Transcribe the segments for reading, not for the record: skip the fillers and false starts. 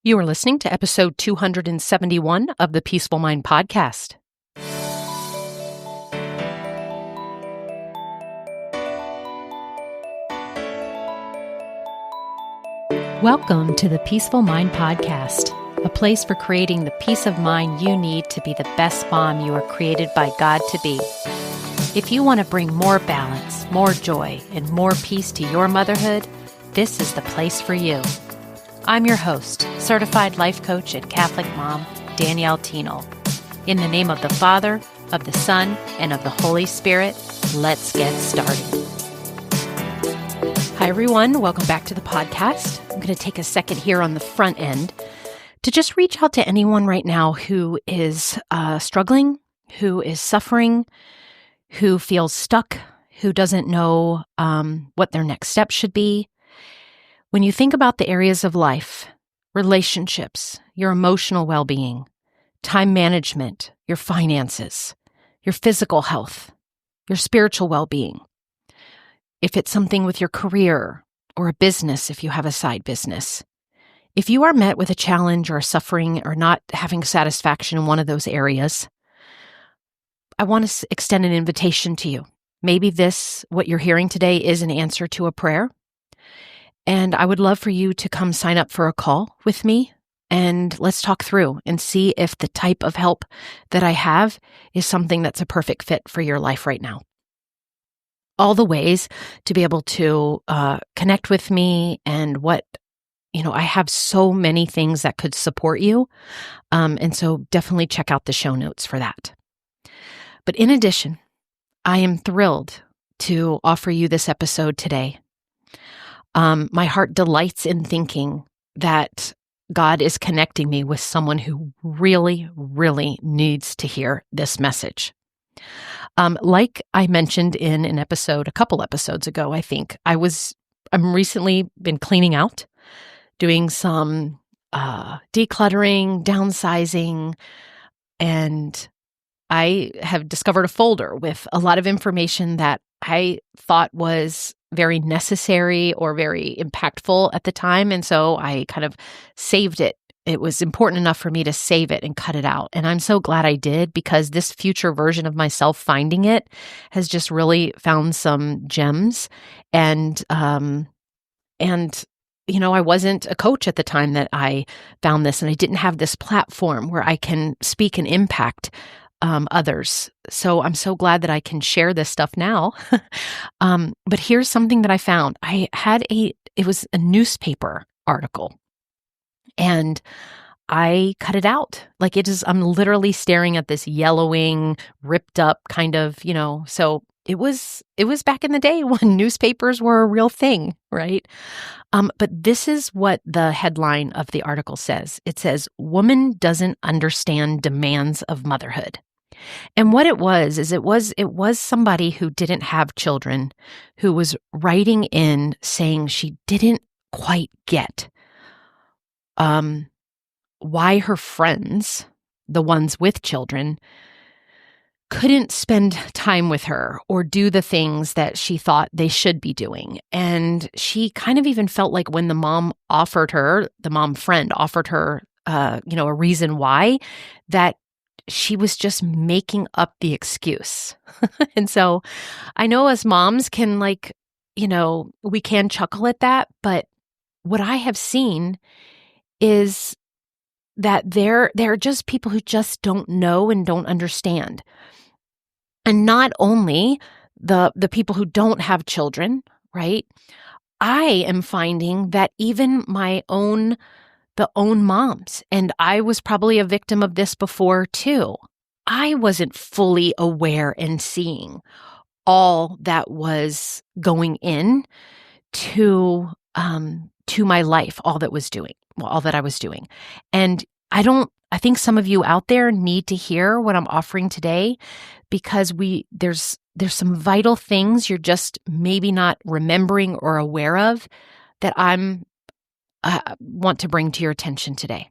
You are listening to episode 271 of the Peaceful Mind podcast. Welcome to the Peaceful Mind podcast, a place for creating the peace of mind you need to be the best mom you are created by God to be. If you want to bring more balance, more joy, and more peace to your motherhood, this is the place for you. I'm your host, certified life coach and Catholic mom, Danielle Tino. In the name of the Father, of the Son, and of the Holy Spirit, let's get started. Hi, everyone. Welcome back to the podcast. I'm going to take a second here on the front end to just reach out to anyone right now who is struggling, who is suffering, who feels stuck, who doesn't know what their next step should be. When you think about the areas of life, relationships, your emotional well-being, time management, your finances, your physical health, your spiritual well-being, if it's something with your career or a business, if you have a side business, if you are met with a challenge or suffering or not having satisfaction in one of those areas, I want to extend an invitation to you. Maybe what you're hearing today, is an answer to a prayer. And I would love for you to come sign up for a call with me and let's talk through and see if the type of help that I have is something that's a perfect fit for your life right now. All the ways to be able to connect with me and I have so many things that could support you. And so definitely check out the show notes for that. But in addition, I am thrilled to offer you this episode today. My heart delights in thinking that God is connecting me with someone who really, really needs to hear this message. Like I mentioned in an episode, a couple episodes ago, I think, I'm recently been cleaning out, doing some decluttering, downsizing, and I have discovered a folder with a lot of information that I thought was very necessary or very impactful at the time. And so I kind of saved it. It was important enough for me to save it and cut it out. And I'm so glad I did, because this future version of myself finding it has just really found some gems. And I wasn't a coach at the time that I found this, and I didn't have this platform where I can speak and impact others. So I'm so glad that I can share this stuff now. But here's something that I found. It was a newspaper article, and I cut it out. I'm literally staring at this yellowing, ripped up kind of, so it was back in the day when newspapers were a real thing, right? But this is what the headline of the article says. It says, "Woman doesn't understand demands of motherhood." And what it was somebody who didn't have children who was writing in saying she didn't quite get why her friends, the ones with children, couldn't spend time with her or do the things that she thought they should be doing. And she kind of even felt like when the mom friend offered her, a reason why, that she was just making up the excuse. And so I know as moms can we can chuckle at that, but what I have seen is that there are just people who just don't know and don't understand. And not only the people who don't have children, right? I am finding that even the own moms, and I was probably a victim of this before too. I wasn't fully aware and seeing all that was going in to my life, all that I was doing. And I think some of you out there need to hear what I'm offering today, because there's some vital things you're just maybe not remembering or aware of that I want to bring to your attention today.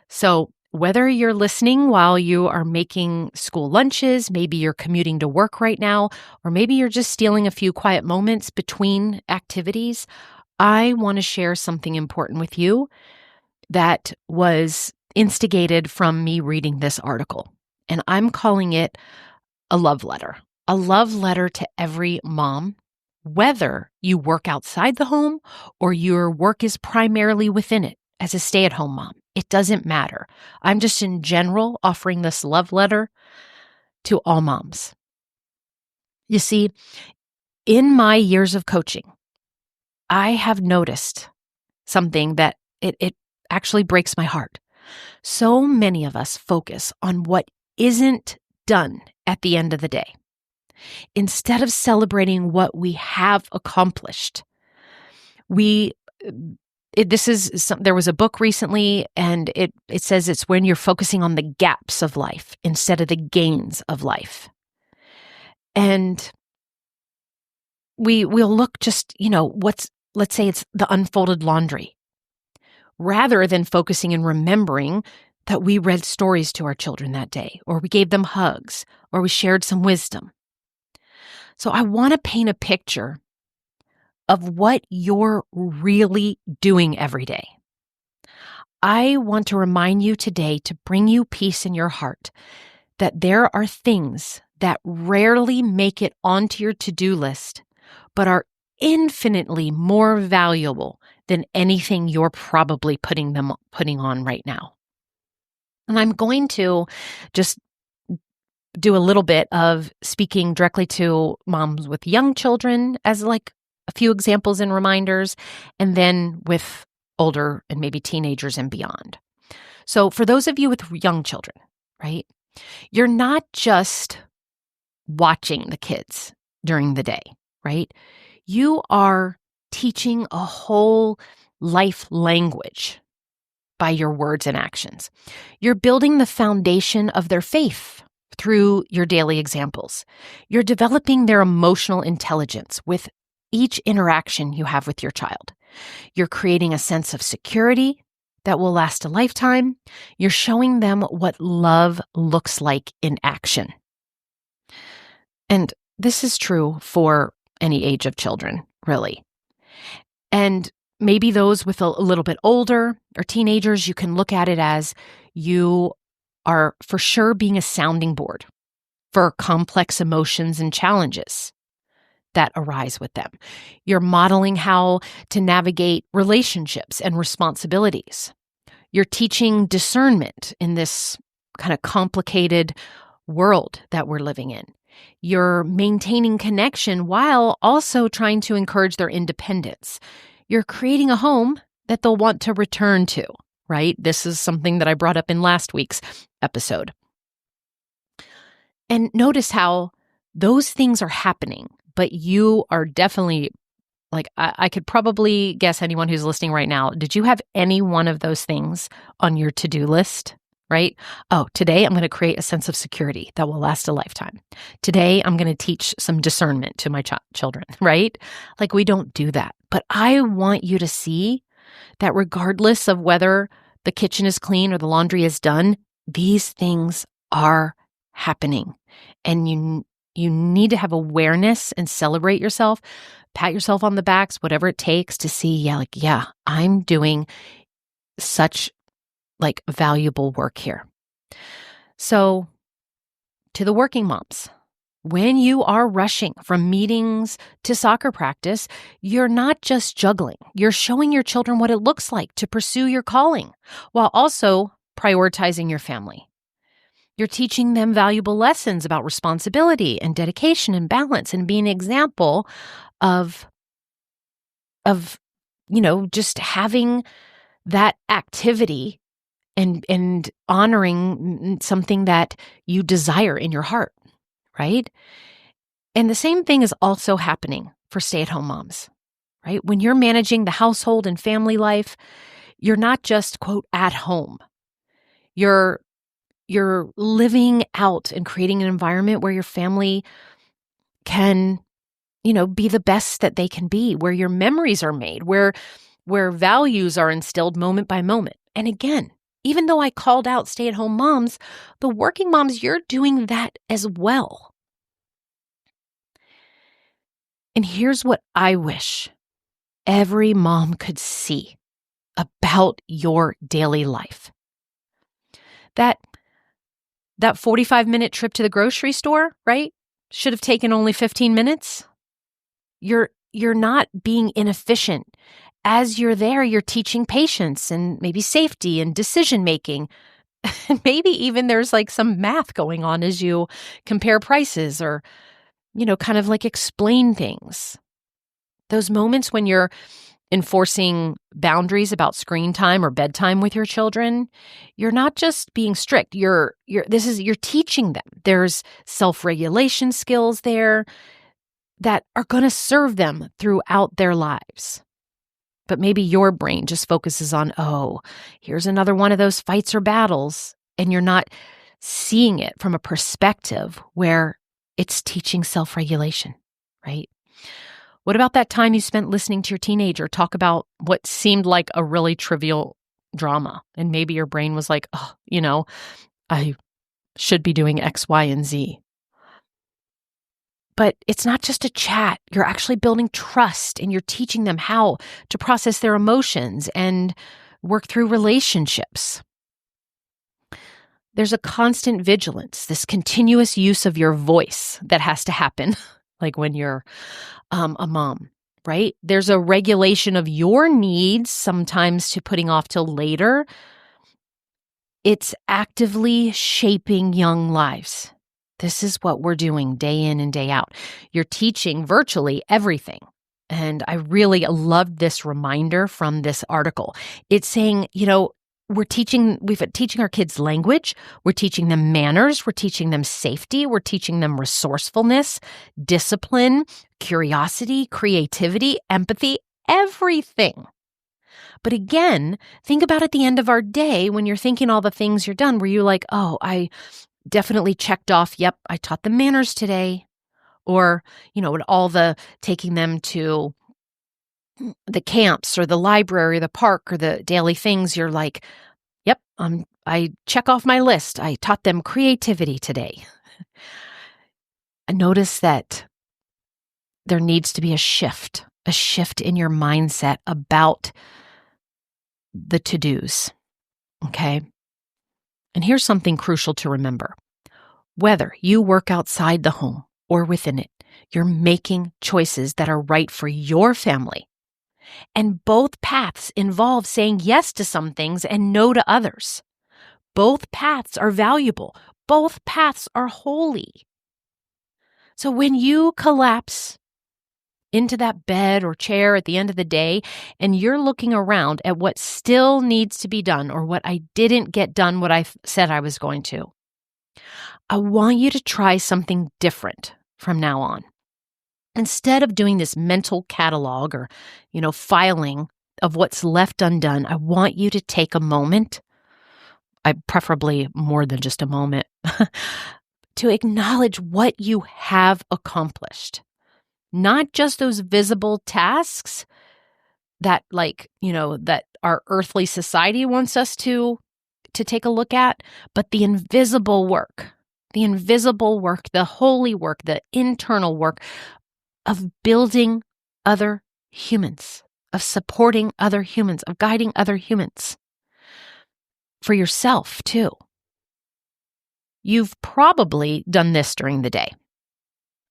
So whether you're listening while you are making school lunches, maybe you're commuting to work right now, or maybe you're just stealing a few quiet moments between activities, I want to share something important with you that was instigated from me reading this article. And I'm calling it a love letter to every mom, whether you work outside the home or your work is primarily within it as a stay-at-home mom. It doesn't matter. I'm just in general offering this love letter to all moms. You see, in my years of coaching, I have noticed something that it actually breaks my heart. So many of us focus on what isn't done at the end of the day, instead of celebrating what we have accomplished. There was a book recently, and it says it's when you're focusing on the gaps of life instead of the gains of life. And we'll look just, let's say it's the unfolded laundry, rather than focusing and remembering that we read stories to our children that day, or we gave them hugs, or we shared some wisdom. So I want to paint a picture of what you're really doing every day. I want to remind you today to bring you peace in your heart, that there are things that rarely make it onto your to-do list, but are infinitely more valuable than anything you're probably putting on right now. And I'm going to just do a little bit of speaking directly to moms with young children as like a few examples and reminders, and then with older and maybe teenagers and beyond. So for those of you with young children, right, you're not just watching the kids during the day, right? You are teaching a whole life language by your words and actions. You're building the foundation of their faith through your daily examples. You're developing their emotional intelligence with each interaction you have with your child. You're creating a sense of security that will last a lifetime. You're showing them what love looks like in action. And this is true for any age of children, really. And maybe those with a little bit older or teenagers, you can look at it as you are for sure being a sounding board for complex emotions and challenges that arise with them. You're modeling how to navigate relationships and responsibilities. You're teaching discernment in this kind of complicated world that we're living in. You're maintaining connection while also trying to encourage their independence. You're creating a home that they'll want to return to, right? This is something that I brought up in last week's episode. And notice how those things are happening, but you are definitely, like, I could probably guess anyone who's listening right now, did you have any one of those things on your to-do list? Right? Oh, today I'm going to create a sense of security that will last a lifetime. Today I'm going to teach some discernment to my children, right? Like, we don't do that. But I want you to see that regardless of whether the kitchen is clean or the laundry is done, these things are happening. And you need to have awareness and celebrate yourself, pat yourself on the backs, whatever it takes to see, I'm doing such valuable work here. So to the working moms, when you are rushing from meetings to soccer practice, you're not just juggling. You're showing your children what it looks like to pursue your calling while also prioritizing your family. You're teaching them valuable lessons about responsibility and dedication and balance, and being an example of just having that activity and honoring something that you desire in your heart, right? And the same thing is also happening for stay-at-home moms, right? When you're managing the household and family life, you're not just, quote, at home. You're living out and creating an environment where your family can, be the best that they can be, where your memories are made, where values are instilled moment by moment. And again, even though I called out stay-at-home moms, the working moms, you're doing that as well. And here's what I wish every mom could see about your daily life. That 45-minute trip to the grocery store, right? Should have taken only 15 minutes. You're not being inefficient. As you're there, you're teaching patience and maybe safety and decision making. And maybe even there's like some math going on as you compare prices or, kind of like explain things. Those moments when you're enforcing boundaries about screen time or bedtime with your children, you're not just being strict. You're teaching them. There's self-regulation skills there that are going to serve them throughout their lives. But maybe your brain just focuses on, oh, here's another one of those fights or battles, and you're not seeing it from a perspective where it's teaching self-regulation, right? What about that time you spent listening to your teenager talk about what seemed like a really trivial drama? And maybe your brain was like, oh, I should be doing X, Y, and Z. But it's not just a chat. You're actually building trust and you're teaching them how to process their emotions and work through relationships. There's a constant vigilance, this continuous use of your voice that has to happen, like when you're a mom, right? There's a regulation of your needs, sometimes to putting off till later. It's actively shaping young lives. This is what we're doing day in and day out. You're teaching virtually everything. And I really loved this reminder from this article. It's saying, we're teaching our kids language. We're teaching them manners. We're teaching them safety. We're teaching them resourcefulness, discipline, curiosity, creativity, empathy, everything. But again, think about at the end of our day when you're thinking all the things you're done, where you're like, oh, I definitely checked off, yep, I taught them manners today. Or, all the taking them to the camps or the library, or the park, or the daily things, you're like, yep, I check off my list. I taught them creativity today. I notice that there needs to be a shift in your mindset about the to-dos, okay? And here's something crucial to remember. Whether you work outside the home or within it, you're making choices that are right for your family. And both paths involve saying yes to some things and no to others. Both paths are valuable. Both paths are holy. So when you collapse into that bed or chair at the end of the day and you're looking around at what still needs to be done or what I didn't get done, what I said I was going to, I want you to try something different from now on. Instead of doing this mental catalog or, filing of what's left undone, I want you to take a moment, preferably more than just a moment, to acknowledge what you have accomplished. Not just those visible tasks that that our earthly society wants us to take a look at, but the invisible work, the holy work, the internal work of building other humans, of supporting other humans, of guiding other humans. For yourself, too. You've probably done this during the day.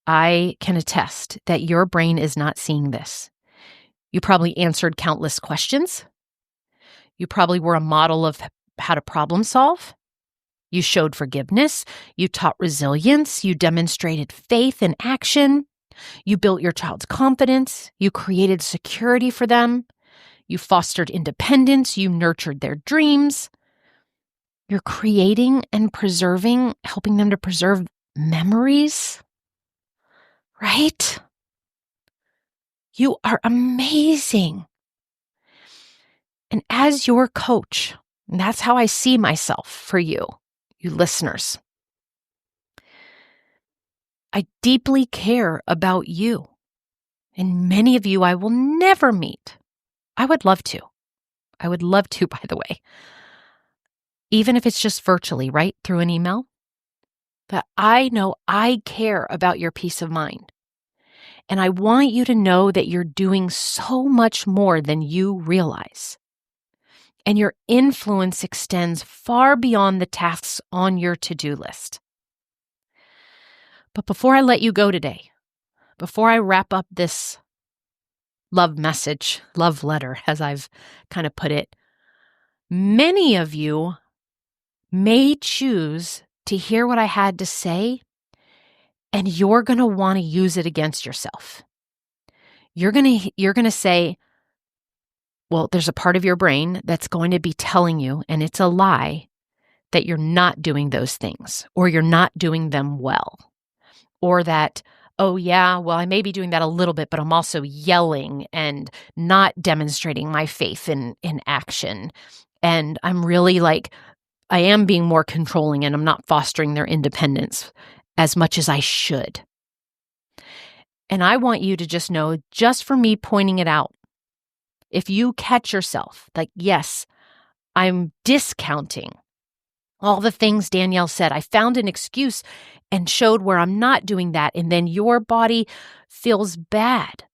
I can attest that your brain is not seeing this. You probably answered countless questions. You probably were a model of how to problem solve. You showed forgiveness. You taught resilience. You demonstrated faith in action. You built your child's confidence. You created security for them. You fostered independence. You nurtured their dreams. You're creating and preserving, helping them to preserve memories. Right? You are amazing. And as your coach, and that's how I see myself for you listeners, I deeply care about you. And many of you I will never meet. I would love to. By the way. Even if it's just virtually, right? Through an email. But I know I care about your peace of mind. And I want you to know that you're doing so much more than you realize. and your influence extends far beyond the tasks on your to-do list. But before I let you go today, before I wrap up this love message, love letter, as I've kind of put it, many of you may choose to hear what I had to say, and you're going to want to use it against yourself. You're going to say, well, there's a part of your brain that's going to be telling you, and it's a lie, that you're not doing those things, or you're not doing them well, or that, oh yeah, well, I may be doing that a little bit, but I'm also yelling and not demonstrating my faith in action. And I'm really I am being more controlling, and I'm not fostering their independence as much as I should. And I want you to just know, just for me pointing it out, if you catch yourself, yes, I'm discounting all the things Danielle said. I found an excuse and showed where I'm not doing that. And then your body feels bad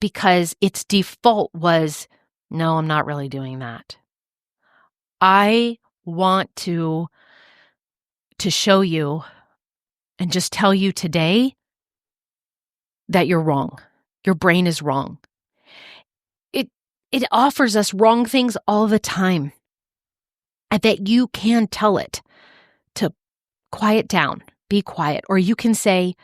because its default was, no, I'm not really doing that. I want to show you and just tell you today that you're wrong. Your brain is wrong. It offers us wrong things all the time. And that you can tell it to quiet down, be quiet. Or you can say,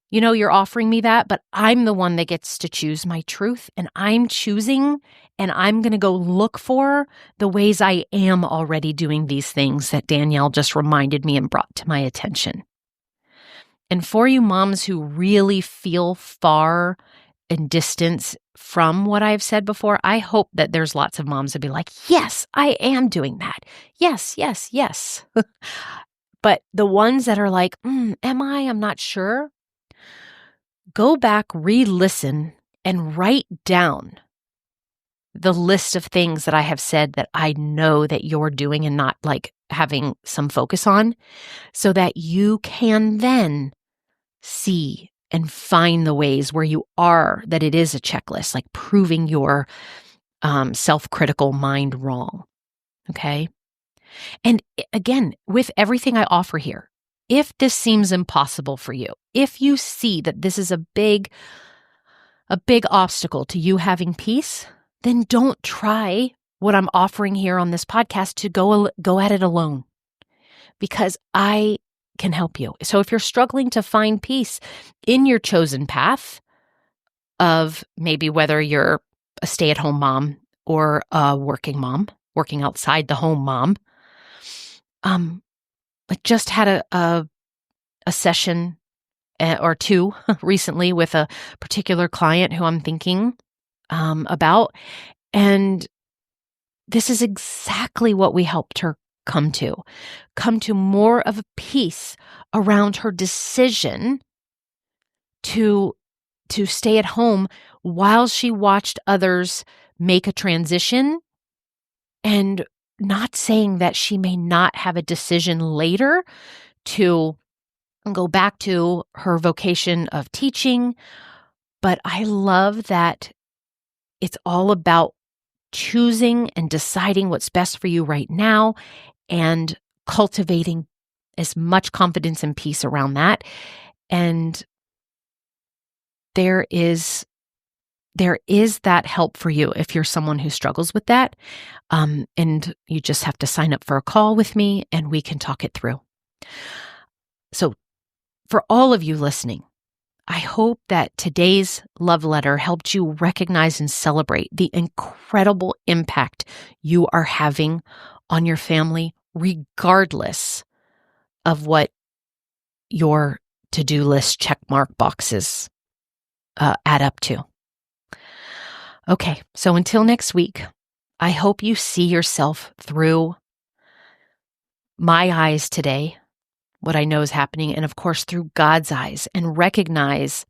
you're offering me that, but I'm the one that gets to choose my truth, and I'm choosing, and I'm going to go look for the ways I am already doing these things that Danielle just reminded me and brought to my attention. And for you moms who really feel far and distance from what I've said before, I hope that there's lots of moms that be like, yes, I am doing that. Yes, yes, yes. But the ones that are like, am I? I'm not sure. Go back, re-listen, and write down the list of things that I have said that I know that you're doing and not having some focus on, so that you can then see and find the ways where you are, that it is a checklist, proving your self-critical mind wrong. Okay? And again, with everything I offer here, if this seems impossible for you, if you see that this is a big obstacle to you having peace, then don't try what I'm offering here on this podcast to go at it alone, because I can help you. So if you're struggling to find peace in your chosen path of maybe whether you're a stay-at-home mom or a working mom, working outside the home mom, I just had a session or two recently with a particular client who I'm thinking about, and this is exactly what we helped her come to more of a peace around her decision to stay at home while she watched others make a transition, and not saying that she may not have a decision later to go back to her vocation of teaching. But I love that it's all about choosing and deciding what's best for you right now and cultivating as much confidence and peace around that. And there is that help for you if you're someone who struggles with that. And you just have to sign up for a call with me and we can talk it through. So for all of you listening, I hope that today's love letter helped you recognize and celebrate the incredible impact you are having on your family, regardless of what your to-do list checkmark boxes add up to. Okay, so until next week, I hope you see yourself through my eyes today, what I know is happening, and of course through God's eyes, and recognize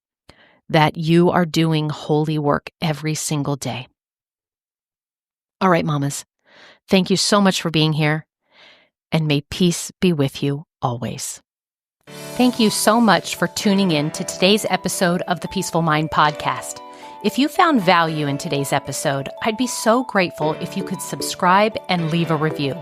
that you are doing holy work every single day. All right, mamas, thank you so much for being here, and may peace be with you always. Thank you so much for tuning in to today's episode of the Peaceful Mind Podcast. If you found value in today's episode, I'd be so grateful if you could subscribe and leave a review.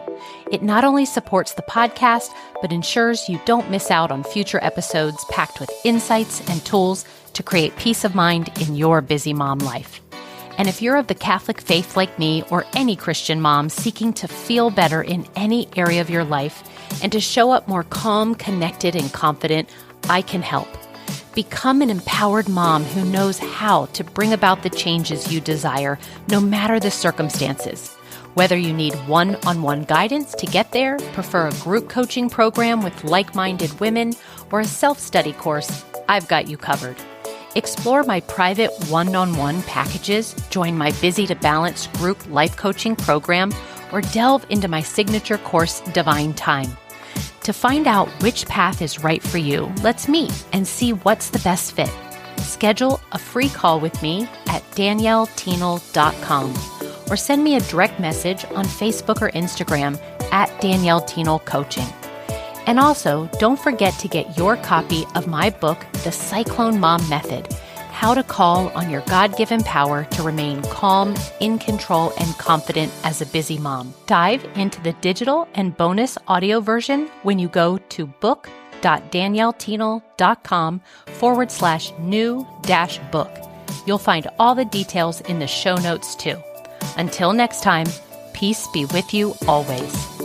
It not only supports the podcast, but ensures you don't miss out on future episodes packed with insights and tools to create peace of mind in your busy mom life. And if you're of the Catholic faith like me or any Christian mom seeking to feel better in any area of your life and to show up more calm, connected, and confident, I can help. Become an empowered mom who knows how to bring about the changes you desire, no matter the circumstances. Whether you need one-on-one guidance to get there, prefer a group coaching program with like-minded women, or a self-study course, I've got you covered. Explore my private one-on-one packages, join my Busy to Balance group life coaching program, or delve into my signature course, Divine Time. To find out which path is right for you, let's meet and see what's the best fit. Schedule a free call with me at danielleteenel.com or send me a direct message on Facebook or Instagram at Danielle Teenel Coaching. And also, don't forget to get your copy of my book, The Cyclone Mom Method, How to Call on Your God-Given Power to Remain Calm, in control, and confident as a busy mom. Dive into the digital and bonus audio version when you go to book.danielleteenel.com/new-book. You'll find all the details in the show notes too. Until next time, peace be with you always.